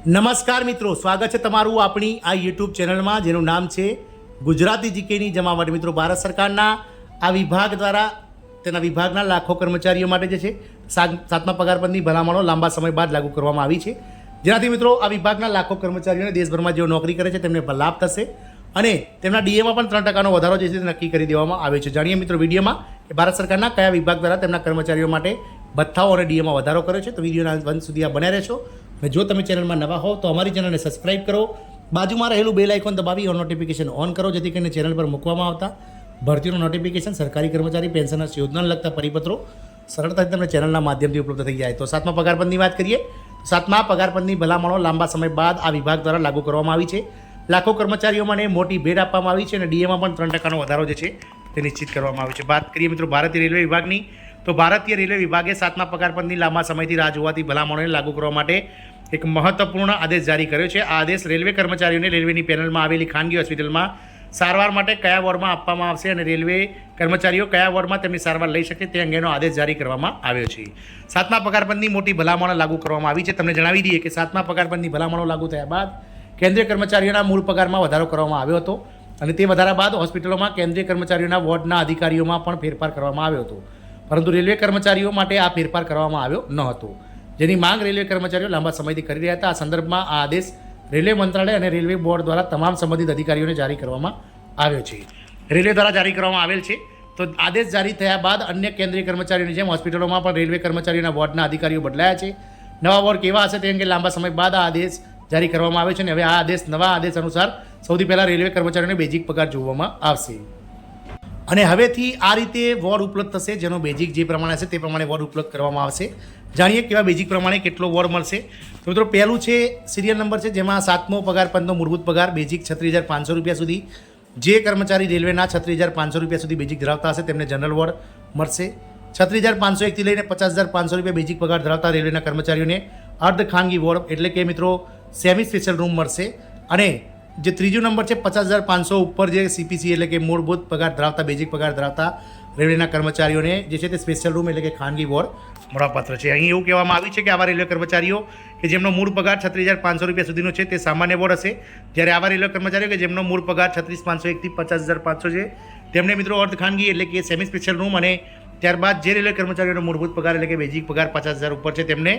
નમસ્કાર મિત્રો, સ્વાગત છે તમારું આપણી આ યુટ્યુબ ચેનલમાં જેનું નામ છે ગુજરાતી જીકેની જમાવટ. મિત્રો, ભારત સરકારના આ વિભાગ દ્વારા તેના વિભાગના લાખો કર્મચારીઓ માટે જે છે સાતમા પગાર પંચની ભલામણો લાંબા સમય બાદ લાગુ કરવામાં આવી છે, જેનાથી મિત્રો આ વિભાગના લાખો કર્મચારીઓને દેશભરમાં જેઓ નોકરી કરે છે તેમને લાભ થશે અને તેમના ડીએમાં પણ 3% વધારો જે છે તે નક્કી કરી દેવામાં આવ્યો છે. જાણીએ મિત્રો વિડીયોમાં કે ભારત સરકારના કયા વિભાગ દ્વારા તેમના કર્મચારીઓ માટે ભથ્થાઓ અને ડીએમાં વધારો કર્યો છે. તો વિડીયોના અંત સુધી આ બન્યા રહેશો અને જો તમે ચેનલમાં નવા હો તો અમારી ચેનલને સબસ્ક્રાઇબ કરો, બાજુમાં રહેલું બેલ આઇકોન દબાવી ઓન નોટિફિકેશન ઓન કરો, જેથી કરીને ચેનલ પર મૂકવામાં આવતા ભરતીઓનું નોટિફિકેશન, સરકારી કર્મચારી પેન્શનર્સ યોજનાને લગતા પરિપત્રો સરળતાથી તમને ચેનલના માધ્યમથી ઉપલબ્ધ થઈ જાય. તો સાતમા પગાર પંચની વાત કરીએ. સાતમા પગાર પંચની ભલામણો લાંબા સમય બાદ આ વિભાગ દ્વારા લાગુ કરવામાં આવી છે. લાખો કર્મચારીઓ માટે મોટી ભેટ આપવામાં આવી છે અને ડીએમાં પણ 3% વધારો જે છે તે નિશ્ચિત કરવામાં આવ્યો છે. વાત કરીએ મિત્રો ભારતીય રેલવે વિભાગની, તો ભારતીય રેલવે વિભાગે સાતમા પગાર પંચની લાંબા સમયથી રાહ જોવાતી ભલામણોને લાગુ કરવા માટે એક મહત્વપૂર્ણ આદેશ જારી કર્યો છે. આ આદેશ રેલવે કર્મચારીઓને રેલવેની પેનલમાં આવેલી ખાનગી હોસ્પિટલમાં સારવાર માટે કયા વોર્ડમાં આપવામાં આવશે અને રેલવે કર્મચારીઓ કયા વોર્ડમાં તેમની સારવાર લઈ શકે તે અંગેનો આદેશ જારી કરવામાં આવ્યો છે. સાતમા પગાર પંચની મોટી ભલામણો લાગુ કરવામાં આવી છે. તમને જણાવી દઈએ કે સાતમા પગાર પંચની ભલામણો લાગુ થયા બાદ કેન્દ્રીય કર્મચારીઓના મૂળ પગારમાં વધારો કરવામાં આવ્યો હતો અને તે વધારા બાદ હોસ્પિટલોમાં કેન્દ્રીય કર્મચારીઓના વોર્ડના અધિકારીઓમાં પણ ફેરફાર કરવામાં આવ્યો હતો, પરંતુ રેલવે કર્મચારીઓ માટે આ ફેરફાર કરવામાં આવ્યો ન હતો, જેની માંગ રેલવે કર્મચારીઓ લાંબા સમયથી કરી રહ્યા હતા. આ સંદર્ભમાં આ આદેશ રેલવે મંત્રાલય અને રેલવે બોર્ડ દ્વારા તમામ સંબંધિત અધિકારીઓને જારી કરવામાં આવ્યો છે. રેલવે દ્વારા જારી કરવામાં આવેલ છે. તો આદેશ જારી થયા બાદ અન્ય કેન્દ્રીય કર્મચારીઓની જેમ હોસ્પિટલોમાં પણ રેલવે કર્મચારીઓના વોર્ડના અધિકારીઓ બદલાયા છે. નવા વોર્ડ કેવા હશે તે અંગે લાંબા સમય બાદ આ આદેશ જારી કરવામાં આવ્યો છે અને હવે આ નવા આદેશ અનુસાર સૌથી પહેલાં રેલવે કર્મચારીઓને બેઝિક પગાર જોવામાં આવશે અને હવેથી આ રીતે વોર્ડ ઉપલબ્ધ થશે, જેનો બેઝિક જે પ્રમાણે હશે તે પ્રમાણે વોર્ડ ઉપલબ્ધ કરવામાં આવશે. જાણીએ કેવા બેઝિક પ્રમાણે કેટલો વોર્ડ મળશે. તો મિત્રો પહેલું છે સિરિયલ નંબર છે, જેમાં સાતમો પગાર પંચનો મૂળભૂત પગાર બેઝિક 36,500 રૂપિયા સુધી. જે કર્મચારી રેલવેના 36,500 રૂપિયા સુધી બેઝિક ધરાવતા હશે તેમને જનરલ વોર્ડ મળશે. 36,501થી લઈને 50,500 રૂપિયા બેઝિક પગાર ધરાવતા રેલવેના કર્મચારીઓને અર્ધ ખાનગી વોર્ડ એટલે કે મિત્રો સેમી સ્પેશિયલ રૂમ મળશે. અને જે ત્રીજો નંબર છે 50,500 ઉપર જે સીપીસી એટલે કે મૂળભૂત પગાર ધરાવતા બેઝિક પગાર ધરાવતા રેલવેના કર્મચારીઓને જે છે તે સ્પેશિયલ રૂમ એટલે કે ખાનગી વોર્ડ મળવાપાત્ર છે. અહીં એવું કહેવામાં આવ્યું છે કે આવા રેલવે કર્મચારીઓ કે જેમનો મૂળ પગાર 36,500 રૂપિયા સુધીનો છે તે સામાન્ય વોર્ડ હશે, જ્યારે આવા રેલવે કર્મચારીઓ કે જેમનો મૂળ પગાર 36,501થી 50,500 છે તેમને મિત્રો અર્ધ ખાનગી એટલે કે સેમી સ્પેશિયલ રૂમ અને ત્યારબાદ જે રેલવે કર્મચારીઓનો મૂળભૂત પગાર એટલે કે બેઝિક પગાર 50,000 ઉપર છે તેમને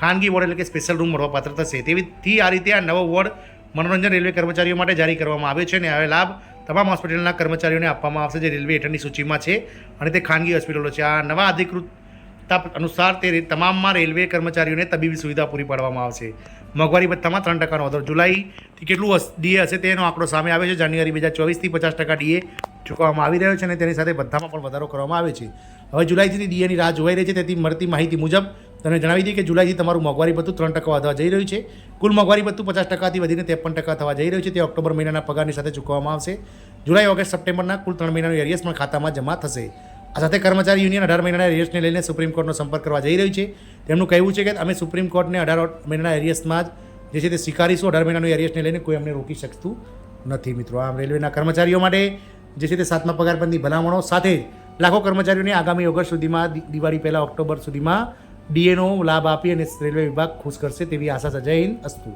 ખાનગી વોર્ડ એટલે કે સ્પેશિયલ રૂમ મળવાપાત્ર થશે. તેવી આ રીતે આ નવો વોર્ડ મનોરંજન રેલવે કર્મચારીઓ માટે જારી કરવામાં આવ્યો છે અને હવે લાભ તમામ હોસ્પિટલના કર્મચારીઓને આપવામાં આવશે જે રેલવે હેઠળની સૂચિમાં છે અને તે ખાનગી હોસ્પિટલો છે. આ નવા અધિકૃતતા અનુસાર તે તમામમાં રેલવે કર્મચારીઓને તબીબી સુવિધા પૂરી પાડવામાં આવશે. મોંઘવારી ભથ્થામાં 3% વધારો. જુલાઈથી કેટલું ડીએ હશે તેનો આંકડો સામે આવ્યો છે. જાન્યુઆરી 2024થી 50% ડીએ ચૂકવવામાં આવી રહ્યો છે અને તેની સાથે ભથ્થામાં પણ વધારો કરવામાં આવ્યો છે. હવે જુલાઈથી ડીએની રાહ જોવાઈ રહી છે. તેથી મળતી માહિતી મુજબ તમને જણાવી દઈએ કે જુલાઈથી તમારું મોંઘવારી ભથ્થું 3% વધવા જઈ રહ્યું છે. કુલ મોંઘવારી ભથ્થું 50%થી વધીને 53% થવા જઈ રહ્યું છે. તે ઓક્ટોબર મહિનાના પગારની સાથે ચૂકવવામાં આવશે. જુલાઈ, ઓગસ્ટ, સપ્ટેમ્બરના કુલ 3 મહિનાનું એરિયસ પણ ખાતામાં જમા થશે. આ સાથે કર્મચારી યુનિયન 18 મહિનાના એરિયસને લઈને સુપ્રીમ કોર્ટનો સંપર્ક કરવા જઈ રહ્યું છે. તેમનું કહેવું છે કે અમે સુપ્રીમ કોર્ટને 18 મહિનાના એરિયસમાં જ જે છે તે સ્વીકારીશું. 18 મહિનાનું એરિયસને લઈને કોઈ અમને રોકી શકતું નથી. મિત્રો, આમ રેલવેના કર્મચારીઓ માટે જે છે તે સાતમા પગાર પંચની ભલામણો સાથે લાખો કર્મચારીઓને આગામી ઓગસ્ટ સુધીમાં, દિવાળી પહેલાં ઓક્ટોબર સુધીમાં ડીએનો લાભ આપી અને રેલવે વિભાગ ખુશ કરશે તેવી આશા છે. જય હિન્દ, અસ્તુ.